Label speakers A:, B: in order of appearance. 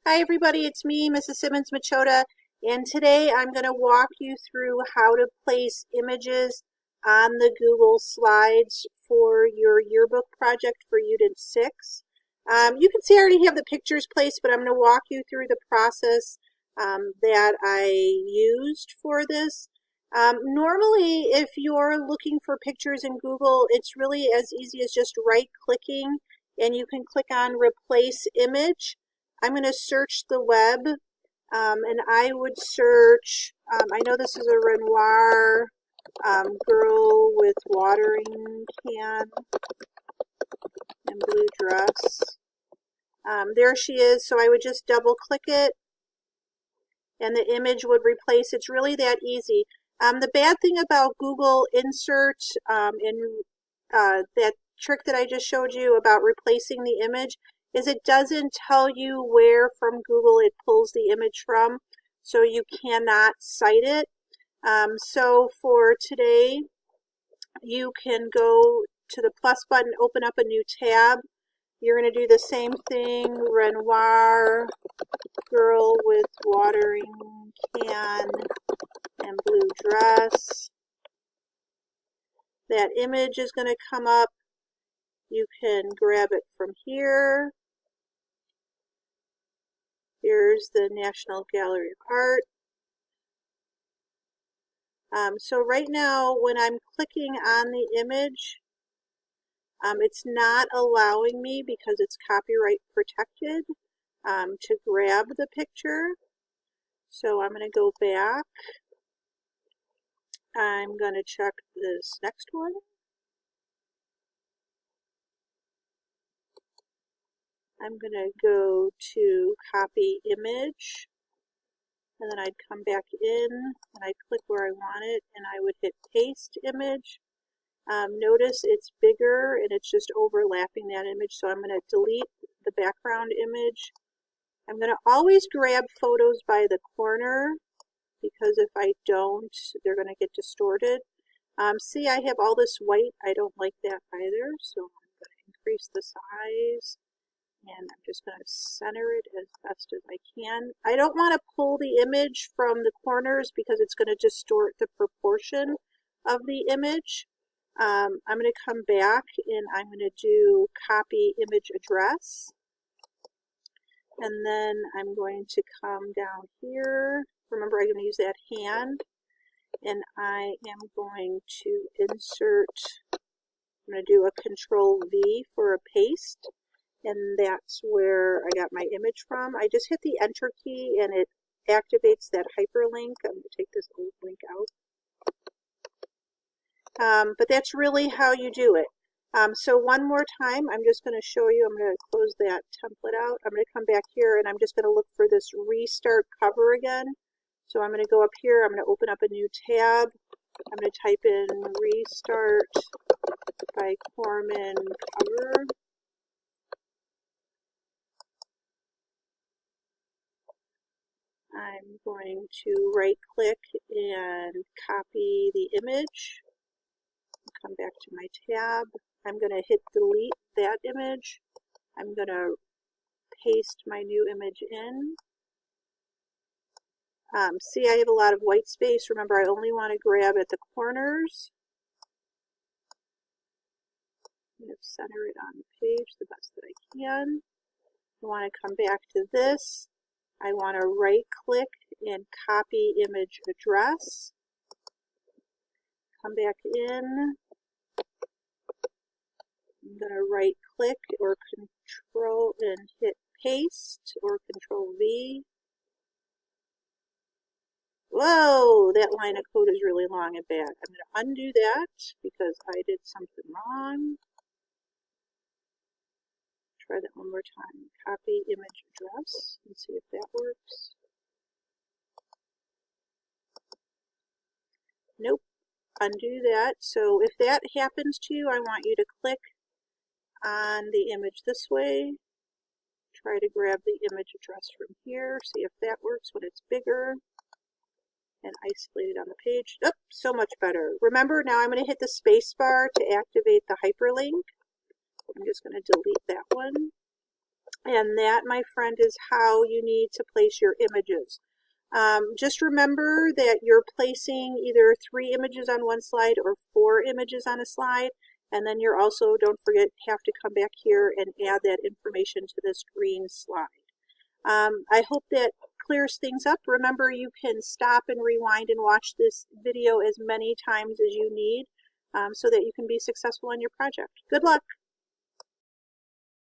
A: Hi everybody, it's me, Mrs. Simmons-Machota, and today I'm going to walk you through how to place images on the Google Slides for your yearbook project for Unit 6. You can see I already have the pictures placed, but I'm going to walk you through the process that I used for this. Normally, if you're looking for pictures in Google, it's really as easy as just right-clicking, and you can click on Replace Image. I'm going to search the web, and I would search, I know this is a Renoir girl with watering can and blue dress. There she is, so I would just double click it, and the image would replace. It's really that easy. The bad thing about Google Insert and that trick that I just showed you about replacing the image is it doesn't tell you where from Google it pulls the image from, so you cannot cite it. So for today, you can go to the plus button, open up a new tab. You're going to do the same thing, Renoir girl with watering can and blue dress. That image is going to come up. You can grab it from here. Here's the National Gallery of Art. So right now, when I'm clicking on the image, it's not allowing me, because it's copyright protected, to grab the picture. So I'm going to go back. I'm going to check this next one. I'm going to go to copy image, and then I'd come back in and I'd click where I want it, and I would hit paste image. Notice it's bigger and it's just overlapping that image, so I'm going to delete the background image. I'm going to always grab photos by the corner, because if I don't, they're going to get distorted. See, I have all this white. I don't like that either, so I'm going to increase the size. And I'm just going to center it as best as I can. I don't want to pull the image from the corners because it's going to distort the proportion of the image. I'm going to come back and I'm going to do copy image address. And then I'm going to come down here. Remember, I'm going to use that hand. And I am going to insert, I'm going to do a Control V for a paste. And that's where I got my image from. I just hit the Enter key and it activates that hyperlink. I'm going to take this old link out. But that's really how you do it. So one more time, I'm just going to show you. I'm going to close that template out. I'm going to come back here and I'm just going to look for this Restart Cover again. So I'm going to go up here. I'm going to open up a new tab. I'm going to type in Restart by Corman Cover. I'm going to right click and copy the image. Come back to my tab. I'm going to hit delete that image. I'm going to paste my new image in. See, I have a lot of white space. Remember, I only want to grab at the corners. I'm going to center it on the page the best that I can. I want to come back to this. I want to right click and copy image address. Come back in. I'm going to right click or control and hit paste or Control V. Whoa, that line of code is really long and bad. I'm going to undo that because I did something wrong. Try that one more time. Copy image address and see if that works. Nope. Undo that. So if that happens to you, I want you to click on the image this way. Try to grab the image address from here. See if that works when it's bigger. And isolate it on the page. Oh, so much better. Remember, now I'm going to hit the space bar to activate the hyperlink. I'm just going to delete that one. And that, my friend, is how you need to place your images. Just remember that you're placing either 3 images on one slide or 4 images on a slide. And then you're also, don't forget, have to come back here and add that information to this green slide. I hope that clears things up. Remember, you can stop and rewind and watch this video as many times as you need so that you can be successful in your project. Good luck.